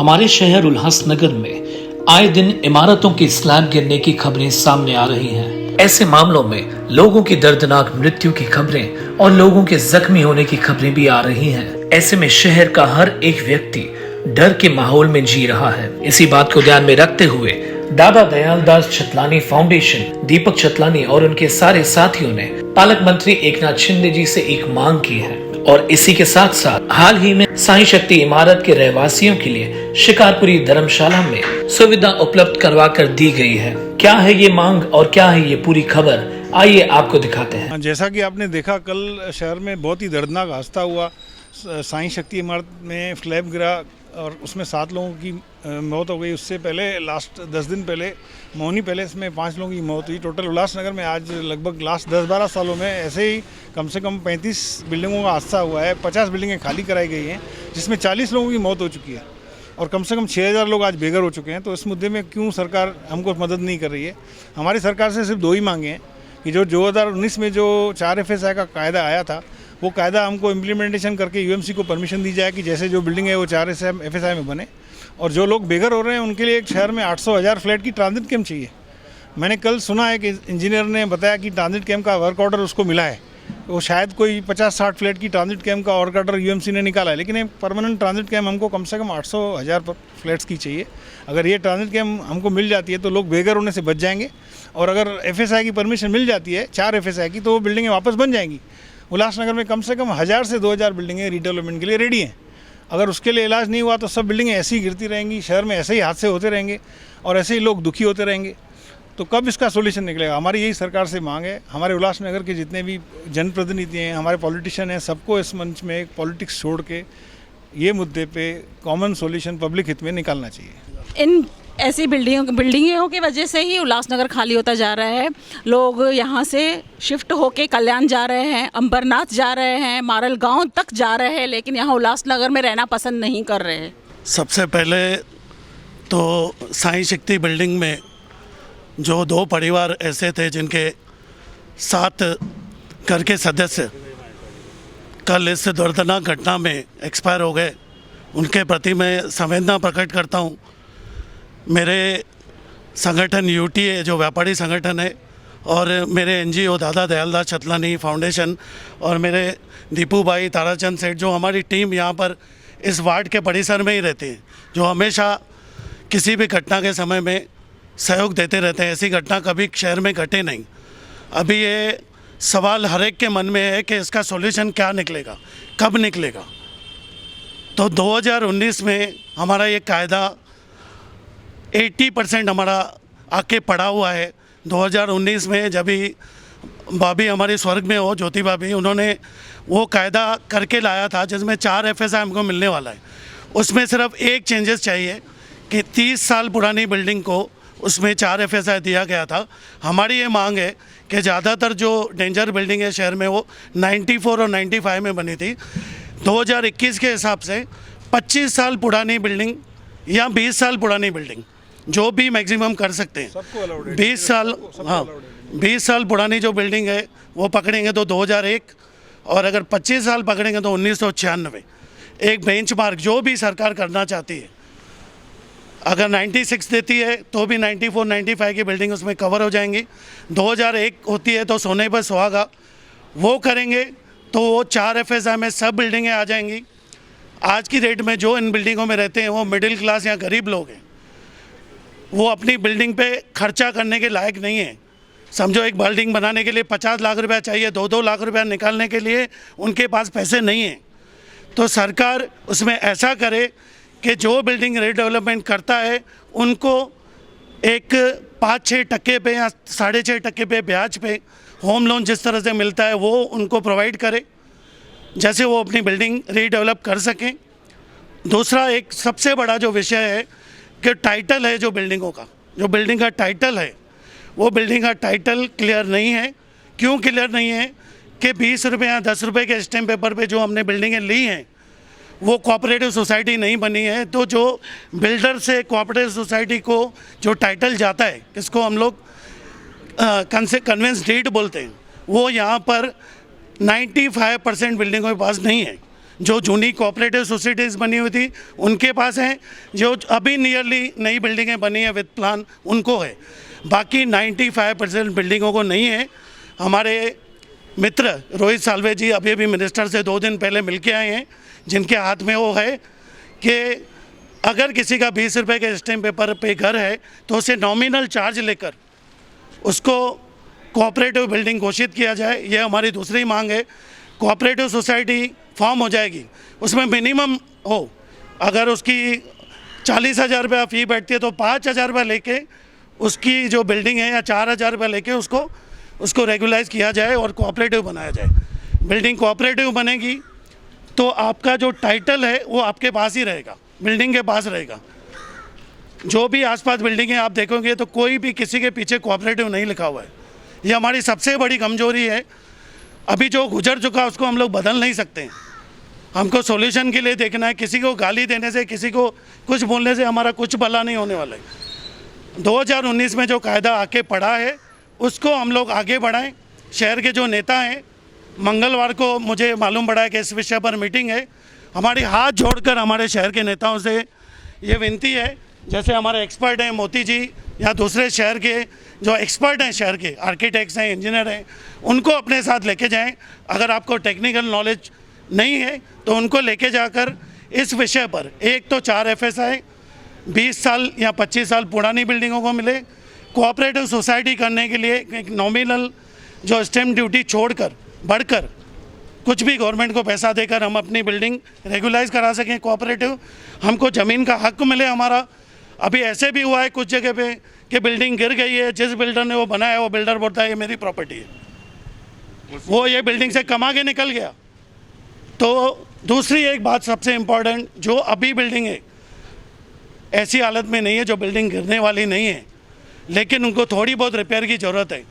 हमारे शहर उल्लासनगर में आए दिन इमारतों की स्लैब गिरने की खबरें सामने आ रही हैं। ऐसे मामलों में लोगों की दर्दनाक मृत्यु की खबरें और लोगों के जख्मी होने की खबरें भी आ रही हैं। ऐसे में शहर का हर एक व्यक्ति डर के माहौल में जी रहा है। इसी बात को ध्यान में रखते हुए दादा दयाल दास छतलानी फाउंडेशन, दीपक छतलानी और उनके सारे साथियों ने पालक मंत्री एकनाथ शिंदे जी से एक मांग की है और इसी के साथ साथ हाल ही में साई शक्ति इमारत के रहवासियों के लिए शिकारपुरी धर्मशाला में सुविधा उपलब्ध करवा कर दी गई है। क्या है ये मांग और क्या है ये पूरी खबर, आइए आपको दिखाते हैं। जैसा कि आपने देखा, कल शहर में बहुत ही दर्दनाक हादसा हुआ। साई शक्ति इमारत में स्लैब गिरा और उसमें 7 लोगों की मौत हो गई। उससे पहले लास्ट 10 दिन पहले मोहनी पैलेस में 5 लोगों की मौत हुई। टोटल उल्लासनगर में आज लगभग लास्ट 10-12 सालों में ऐसे ही कम से कम 35 बिल्डिंगों का हादसा हुआ है। 50 बिल्डिंगें खाली कराई गई हैं, जिसमें 40 लोगों की मौत हो चुकी है और कम से कम 6000 लोग आज बेघर हो चुके हैं। तो इस मुद्दे में क्यों सरकार हमको मदद नहीं कर रही है? हमारी सरकार से सिर्फ 2 ही मांगे हैं कि जो 2019 में जो 4 FSI का कायदा आया था, वो कायदा हमको इम्प्लीमेंटेशन करके UMC को परमिशन दी जाए कि जैसे जो बिल्डिंग है वो 4 FSI में बने। और जो लोग बेघर हो रहे हैं उनके लिए एक शहर में 800,000 फ्लैट की ट्रांजिट कैम्प चाहिए। मैंने कल सुना है कि इंजीनियर ने बताया कि ट्रांजिट कैम्प का वर्क ऑर्डर उसको मिला है। वो शायद कोई 50-60 फ्लैट की ट्रांजिट कैम्प का वर्क ऑर्डर UMC ने निकाला है, लेकिन एक परमानेंट ट्रांजिट कैम्प हमको कम से कम 800,000 फ्लैट्स की चाहिए। अगर ये ट्रांजिट कैम्प हमको मिल जाती है तो लोग बेघर होने से बच जाएंगे। और अगर FSI की परमिशन मिल जाती है 4 FSI की, तो वो बिल्डिंगें वापस बन जाएंगी। उल्लासनगर में कम से कम 1000 से 2000 बिल्डिंगें रीडेवलपमेंट के लिए रेडी हैं। अगर उसके लिए इलाज नहीं हुआ तो सब बिल्डिंगें ऐसे ही गिरती रहेंगी, शहर में ऐसे ही हादसे होते रहेंगे और ऐसे ही लोग दुखी होते रहेंगे। तो कब इसका सोल्यूशन निकलेगा? हमारी यही सरकार से मांग है। हमारे उल्लासनगर के जितने भी जनप्रतिनिधि हैं, हमारे पॉलिटिशियन हैं, सबको इस मंच में पॉलिटिक्स छोड़ के ये मुद्दे पे कॉमन सोल्यूशन पब्लिक हित में निकालना चाहिए। इन ऐसी बिल्डिंगों की वजह से ही उल्लासनगर खाली होता जा रहा है। लोग यहाँ से शिफ्ट होके कल्याण जा रहे हैं, अंबरनाथ जा रहे हैं, मारल गांव तक जा रहे हैं, लेकिन यहाँ उल्लासनगर में रहना पसंद नहीं कर रहे हैं। सबसे पहले तो साई शक्ति बिल्डिंग में जो 2 परिवार ऐसे थे जिनके 7 घर के सदस्य कल इस दर्दनाक घटना में एक्सपायर हो गए, उनके प्रति मैं संवेदना प्रकट करता हूँ। मेरे संगठन UTA जो व्यापारी संगठन है और मेरे NGO दादा दयाल दास छतलानी फाउंडेशन और मेरे दीपू भाई ताराचंद सेठ, जो हमारी टीम यहाँ पर इस वार्ड के परिसर में ही रहती है, जो हमेशा किसी भी घटना के समय में सहयोग देते रहते हैं। ऐसी घटना कभी शहर में घटे नहीं। अभी ये सवाल हर एक के मन में है कि इसका सॉल्यूशन क्या निकलेगा, कब निकलेगा। तो 2019 में हमारा ये कायदा 80% हमारा आके पड़ा हुआ है। 2019 में जब भी भाभी हमारी स्वर्ग में हो, ज्योति भाभी, उन्होंने वो कायदा करके लाया था जिसमें 4 FSI हमको मिलने वाला है। उसमें सिर्फ एक चेंजेस चाहिए कि 30 साल पुरानी बिल्डिंग को उसमें 4 FSI दिया गया था। हमारी ये मांग है कि ज़्यादातर जो डेंजर बिल्डिंग है शहर में वो 94 और 95 में बनी थी। 2021 के हिसाब से 25 साल पुरानी बिल्डिंग या 20 साल पुरानी बिल्डिंग जो भी मैक्सिमम कर सकते हैं। 20 साल, हाँ, 20 साल पुरानी जो बिल्डिंग है वो पकड़ेंगे तो 2001, और अगर 25 साल पकड़ेंगे तो 1996। एक बेंचमार्क जो भी सरकार करना चाहती है, अगर 96 देती है तो भी 94, 95 की बिल्डिंग उसमें कवर हो जाएंगी। 2001 होती है तो सोने पर सुहागा, वो करेंगे तो वो 4 FSI में सब बिल्डिंगें आ जाएंगी। आज की डेट में जो इन बिल्डिंगों में रहते हैं वो मिडिल क्लास या गरीब लोग हैं, वो अपनी बिल्डिंग पे खर्चा करने के लायक नहीं है। समझो एक बिल्डिंग बनाने के लिए 50 लाख रुपया चाहिए, 2-2 लाख रुपया निकालने के लिए उनके पास पैसे नहीं हैं। तो सरकार उसमें ऐसा करे कि जो बिल्डिंग रीडेवलपमेंट करता है उनको एक 5-6% पे या 6.5% पे ब्याज पे होम लोन जिस तरह से मिलता है वो उनको प्रोवाइड करे, जैसे वो अपनी बिल्डिंग रीडेवलप कर सकें। दूसरा एक सबसे बड़ा जो विषय है कि टाइटल है जो बिल्डिंगों का, जो बिल्डिंग का टाइटल है वो बिल्डिंग का टाइटल क्लियर नहीं है। क्यों क्लियर नहीं है? कि 20 रुपये या 10 रुपये के स्टैम्प पेपर पे जो हमने बिल्डिंगें ली हैं वो कोऑपरेटिव सोसाइटी नहीं बनी है। तो जो बिल्डर से कोऑपरेटिव सोसाइटी को जो टाइटल जाता है, इसको हम लोग कन्वेंस डीड बोलते हैं, वो यहाँ पर 95% बिल्डिंगों के पास नहीं है। जो जूनी कोऑपरेटिव सोसाइटीज़ बनी हुई थी उनके पास हैं, जो अभी नियरली नई बिल्डिंगें बनी हैं विद प्लान उनको है। बाकी 95% बिल्डिंगों को नहीं है। हमारे मित्र रोहित साल्वे जी अभी अभी मिनिस्टर से 2 दिन पहले मिल के आए हैं, जिनके हाथ में वो है कि अगर किसी का 20 रुपये के स्टैम्प पेपर पे घर है तो उसे नॉमिनल चार्ज लेकर उसको कोऑपरेटिव बिल्डिंग घोषित किया जाए। ये हमारी दूसरी मांग है। कोऑपरेटिव सोसाइटी फॉर्म हो जाएगी, उसमें मिनिमम हो, अगर उसकी 40,000 रुपया फ़ी बैठती है तो 5,000 रुपये लेके उसकी जो बिल्डिंग है या 4,000 रुपये लेके उसको रेगुलाइज किया जाए और कोऑपरेटिव बनाया जाए। बिल्डिंग कोऑपरेटिव बनेगी तो आपका जो टाइटल है वो आपके पास ही रहेगा, बिल्डिंग के पास रहेगा। जो भी आसपास बिल्डिंगें आप देखोगे तो कोई भी किसी के पीछे कोऑपरेटिव नहीं लिखा हुआ है। ये हमारी सबसे बड़ी कमजोरी है। अभी जो गुजर चुका उसको हम लोग बदल नहीं सकते। हमको सॉल्यूशन के लिए देखना है। किसी को गाली देने से, किसी को कुछ बोलने से हमारा कुछ भला नहीं होने वाला है। 2019 में जो कायदा आके पड़ा है उसको हम लोग आगे बढ़ाएं। शहर के जो नेता हैं, मंगलवार को मुझे मालूम पड़ा है कि इस विषय पर मीटिंग है। हमारी हाथ जोड़कर हमारे शहर के नेताओं से ये विनती है, जैसे हमारे एक्सपर्ट हैं मोती जी या दूसरे शहर के जो एक्सपर्ट हैं, शहर के आर्किटेक्ट्स हैं, इंजीनियर हैं, उनको अपने साथ लेके जाएं। अगर आपको टेक्निकल नॉलेज नहीं है तो उनको लेके जाकर इस विषय पर एक तो 4 FSI 20 साल या 25 साल पुरानी बिल्डिंगों को मिले, कोऑपरेटिव सोसाइटी करने के लिए एक नॉमिनल जो स्टैम्प ड्यूटी छोड़कर बढ़कर कुछ भी गवर्नमेंट को पैसा देकर हम अपनी बिल्डिंग रेगुलाइज करा सकें कोऑपरेटिव। हमको ज़मीन का हक मिले हमारा। अभी ऐसे भी हुआ है कुछ जगह पे कि बिल्डिंग गिर गई है, जिस बिल्डर ने वो बनाया वो बिल्डर बोलता है ये मेरी प्रॉपर्टी है, वो ये बिल्डिंग से कमा के निकल गया। तो दूसरी एक बात सबसे इम्पॉर्टेंट, जो अभी बिल्डिंग है ऐसी हालत में नहीं है जो बिल्डिंग गिरने वाली नहीं है, लेकिन उनको थोड़ी बहुत रिपेयर की ज़रूरत है।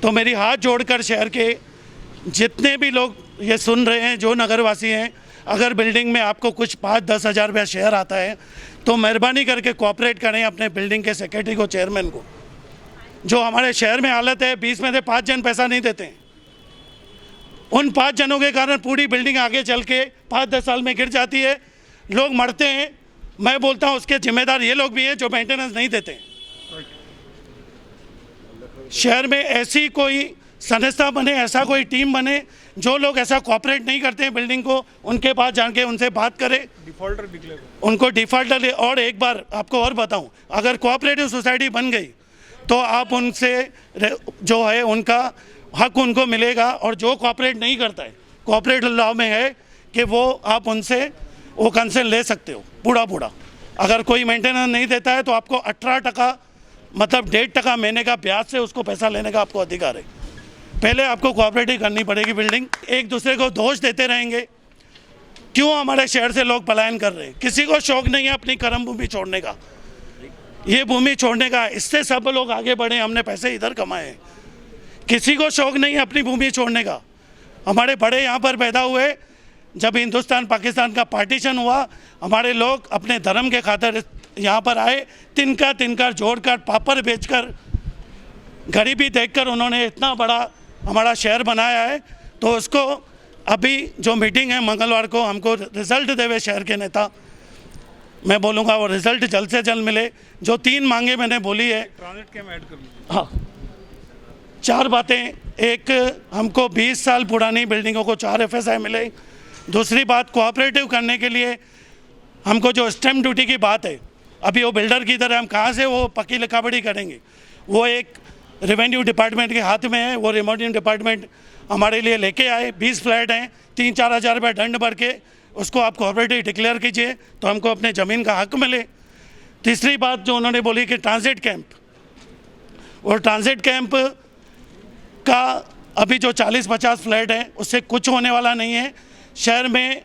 तो मेरी हाथ जोड़कर शहर के जितने भी लोग ये सुन रहे हैं, जो नगरवासी हैं, अगर बिल्डिंग में आपको कुछ 5-10 हज़ार रुपया शेयर आता है तो मेहरबानी करके कोऑपरेट करें अपने बिल्डिंग के सेक्रेटरी को, चेयरमैन को। जो हमारे शहर में हालत है, 20 में से 5 जन पैसा नहीं देते हैं। उन 5 जनों के कारण पूरी बिल्डिंग आगे चल के 5-10 साल में गिर जाती है, लोग मरते हैं। मैं बोलता हूँ उसके जिम्मेदार ये लोग भी हैं जो मेंटेनेंस नहीं देते हैं। शहर में ऐसी कोई संस्था बने, ऐसा कोई टीम बने, जो लोग ऐसा कोऑपरेट नहीं करते हैं बिल्डिंग को, उनके पास जाके उनसे बात करें, डिफॉल्टर डिक्लेयर, उनको डिफॉल्टर। और एक बार आपको और बताऊं, अगर कोऑपरेटिव सोसाइटी बन गई तो आप उनसे जो है उनका हक उनको मिलेगा। और जो कोऑपरेट नहीं करता है, कोऑपरेटिव लॉ में है कि वो आप उनसे वो कंसेंट ले सकते हो पूरा। अगर कोई मेंटेनेंस नहीं देता है तो आपको 18% मतलब 1.5% महीने का ब्याज से उसको पैसा लेने का आपको अधिकार है। पहले आपको कोऑपरेटिव करनी पड़ेगी बिल्डिंग। एक दूसरे को दोष देते रहेंगे। क्यों हमारे शहर से लोग पलायन कर रहे हैं? किसी को शौक नहीं है अपनी कर्म भूमि छोड़ने का, ये भूमि छोड़ने का। इससे सब लोग आगे बढ़े, हमने पैसे इधर कमाए हैं। किसी को शौक नहीं है अपनी भूमि छोड़ने का। हमारे बड़े यहाँ पर पैदा हुए, जब हिंदुस्तान पाकिस्तान का पार्टीशन हुआ, हमारे लोग अपने धर्म के खातिर यहाँ पर आए, तिनका जोड़कर, पापड़ बेचकर, गरीबी देखकर उन्होंने इतना बड़ा हमारा शहर बनाया है। तो उसको अभी जो मीटिंग है मंगलवार को, हमको रिजल्ट देवे शहर के नेता। मैं बोलूँगा वो रिजल्ट जल्द से जल्द मिले। जो 3 मांगे मैंने बोली है, ट्रांजिट कैम्प ऐड कर लीजिए। हाँ, 4 बातें। एक, हमको 20 साल पुरानी बिल्डिंगों को 4 FSI मिले। दूसरी बात, कोऑपरेटिव करने के लिए हमको जो स्टैम्प ड्यूटी की बात है, अभी वो बिल्डर की तरह हम कहाँ से वो पक्की लिखावड़ी करेंगे? वो एक रेवेन्यू डिपार्टमेंट के हाथ में है। वो रेवेन्यू डिपार्टमेंट हमारे लिए लेके आए। 20 फ्लैट हैं, 3-4 हज़ार रुपये दंड भर के उसको आप कोऑपरेटिव डिक्लेयर कीजिए तो हमको अपने ज़मीन का हक मिले। तीसरी बात जो उन्होंने बोली कि ट्रांजिट कैंप, और ट्रांजिट कैंप का अभी जो 40-50 फ्लैट हैं उससे कुछ होने वाला नहीं है। शहर में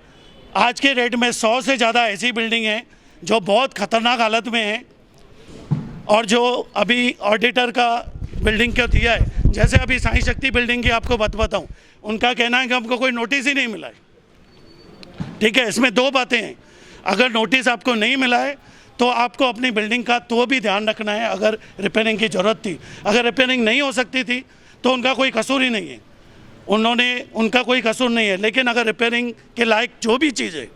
आज के रेट में 100 से ज़्यादा ऐसी बिल्डिंग हैं जो बहुत ख़तरनाक हालत में हैं, और जो अभी ऑडिटर का बिल्डिंग को दिया है, जैसे अभी साई शक्ति बिल्डिंग की आपको बात बताऊँ, उनका कहना है कि हमको कोई नोटिस ही नहीं मिला है। ठीक है, इसमें 2 बातें हैं। अगर नोटिस आपको नहीं मिला है तो आपको अपनी बिल्डिंग का तो भी ध्यान रखना है। अगर रिपेयरिंग की ज़रूरत थी, अगर रिपेयरिंग नहीं हो सकती थी तो उनका कोई कसूर ही नहीं है। उनका कोई कसूर नहीं है, लेकिन अगर रिपेयरिंग के लायक जो भी चीज़ है,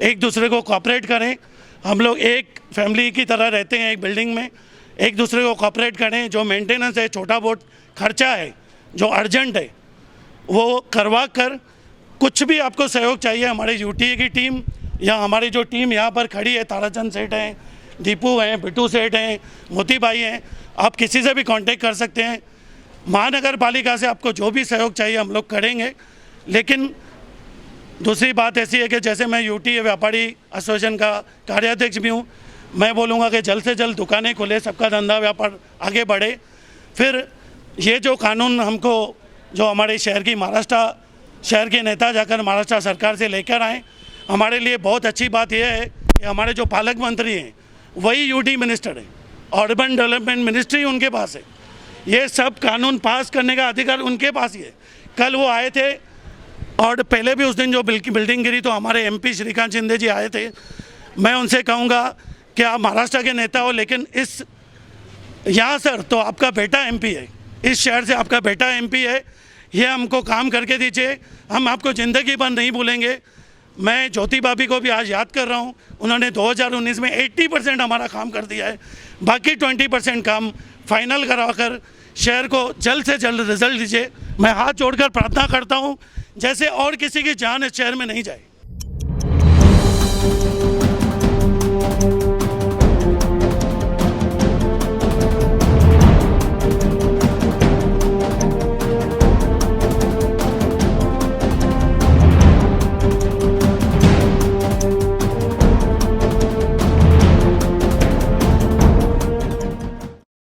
एक दूसरे को कोऑपरेट करें। हम लोग एक फैमिली की तरह रहते हैं एक बिल्डिंग में, एक दूसरे को कोऑपरेट करें। जो मेंटेनेंस है, छोटा बहुत खर्चा है जो अर्जेंट है, वो करवा कर, कुछ भी आपको सहयोग चाहिए, हमारे यूटीए की टीम या हमारी जो टीम यहाँ पर खड़ी है, ताराचंद सेठ हैं, दीपू हैं, बिट्टू सेठ हैं, मोती भाई हैं, आप किसी से भी कांटेक्ट कर सकते हैं। महानगर पालिका से आपको जो भी सहयोग चाहिए हम लोग करेंगे। लेकिन दूसरी बात ऐसी है कि जैसे मैं यूटीए व्यापारी एसोसिएशन का कार्याध्यक्ष भी हूँ, मैं बोलूँगा कि जल्द से जल्द दुकानें खुले, सबका धंधा व्यापार आगे बढ़े। फिर ये जो कानून हमको, जो हमारे शहर की महाराष्ट्र शहर के नेता जाकर महाराष्ट्र सरकार से लेकर आए, हमारे लिए बहुत अच्छी बात यह है कि हमारे जो पालक मंत्री हैं वही यूटी मिनिस्टर है, अर्बन डेवलपमेंट मिनिस्ट्री उनके पास है। ये सब कानून पास करने का अधिकार उनके पास ही है। कल वो आए थे और पहले भी उस दिन जो बिल्डिंग गिरी तो हमारे एमपी श्रीकांत शिंदे जी आए थे। मैं उनसे कहूँगा कि आप महाराष्ट्र के नेता हो, लेकिन इस यहाँ सर तो आपका बेटा एमपी है, इस शहर से आपका बेटा एमपी है, ये हमको काम करके दीजिए, हम आपको ज़िंदगी भर नहीं भूलेंगे। मैं ज्योति भाभी को भी आज याद कर रहा हूँ, उन्होंने 2019 में 80% हमारा काम कर दिया है, बाकी 20% काम फाइनल कराकर शहर को जल्द से जल्द रिजल्ट दीजिए। मैं हाथ जोड़कर प्रार्थना करता हूँ जैसे और किसी की जान इस शहर में नहीं जाए।